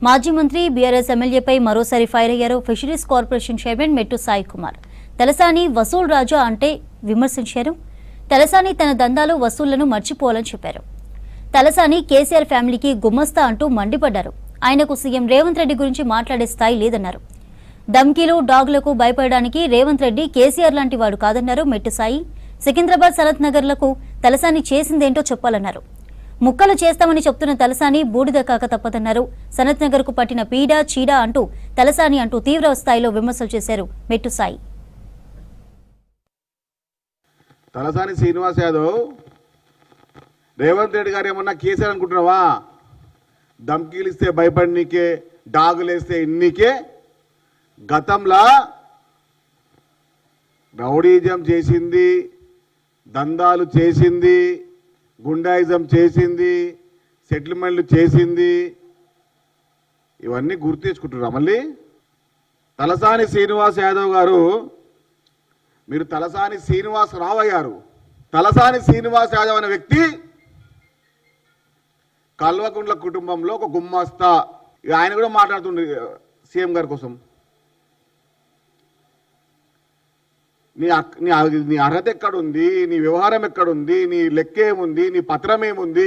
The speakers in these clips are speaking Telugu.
మాజీ మంత్రి బీఆర్ఎస్ ఎమ్మెల్యేపై మరోసారి ఫైర్ అయ్యారు ఫిషరీస్ కార్పొరేషన్ చైర్మన్ మెట్టు సాయి కుమార్. తలసాని వసూల్ రాజా అంటే విమర్శించారు. తలసాని తన దందాలు వసూళ్లను మర్చిపోవాలని చెప్పారు. తలసాని కేసీఆర్ ఫ్యామిలీకి గుమ్మస్తా అంటూ మండిపడ్డారు. ఆయనకు సీఎం రేవంత్ రెడ్డి గురించి మాట్లాడే స్థాయి లేదన్నారు. ధమ్కీలు డాగులకు భయపడడానికి రేవంత్ రెడ్డి కేసీఆర్ లాంటి వాడు కాదన్నారు మెట్టు సాయి. సికింద్రాబాద్ సనత్ నగర్లకు తలసాని చేసిందేంటో చెప్పాలన్నారు. ముక్కలు చేస్తామని చెప్తున్న తలసాని బూడిద కాక తప్పదన్నారు. సనత్ నగర్ కు పట్టిన పీడ చీడ అంటూ తలసాని అంటూ తీవ్ర స్థాయిలో విమర్శలు చేశారు మెట్టు సాయి. తలసాని శ్రీనివాస్ యాదవ్ రేవంత్ రెడ్డి గారు ఏమన్నా కేసీఆర్ అనుకుంటున్నావా? ధమ్కీలు ఇస్తే భయపడినీకే, డాగులేస్తే ఇన్నికే. గతంలో రౌడీజం చేసింది, దందాలు చేసింది, గుండాయిజం చేసింది, సెటిల్మెంట్లు చేసింది, ఇవన్నీ గుర్తు తెచ్చుకుంటున్నారా మళ్ళీ? తలసాని శ్రీనివాస్ యాదవ్ గారు, మీరు తలసాని శ్రీనివాస్ రావు అయ్యారు. తలసాని శ్రీనివాస్ యాదవ్ అనే వ్యక్తి కల్వకుంట్ల కుటుంబంలో ఒక గుమ్మస్తా. ఆయన కూడా మాట్లాడుతుండే సీఎం గారి కోసం. నీ అర్హత ఎక్కడుంది, నీ వ్యవహారం ఎక్కడుంది, నీ లెక్క ఏముంది, నీ పత్రం ఏముంది,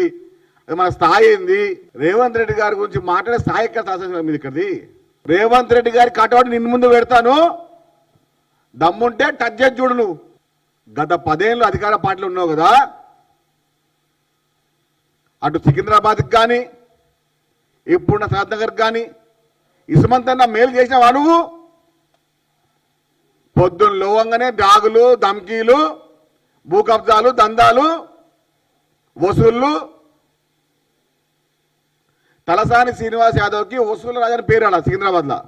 అది మన స్థాయి ఏంది? రేవంత్ రెడ్డి గారి గురించి మాట్లాడే స్థాయి ఎక్కడ మీద ఇక్కడిది? రేవంత్ రెడ్డి గారి కటౌట్ నిన్ను ముందు పెడతాను, దమ్ముంటే టచ్ చేసి చూడు. నువ్వు గత 10 ఏళ్ళు అధికార పార్టీలో ఉన్నావు కదా, అటు సికింద్రాబాద్కి కానీ ఇప్పుడున్న సనత్ నగర్కి కానీ ఇసుమంతన్నా మేలు చేసినావా నువ్వు? పొద్దున్న లోవంగానే డాగులు, ధమ్కీలు, భూ కబ్జాలు, దందాలు, వసూళ్లు. తలసాని శ్రీనివాస్ యాదవ్కి వసూలు రాజని పేరు అలా సికింద్రాబాద్లో.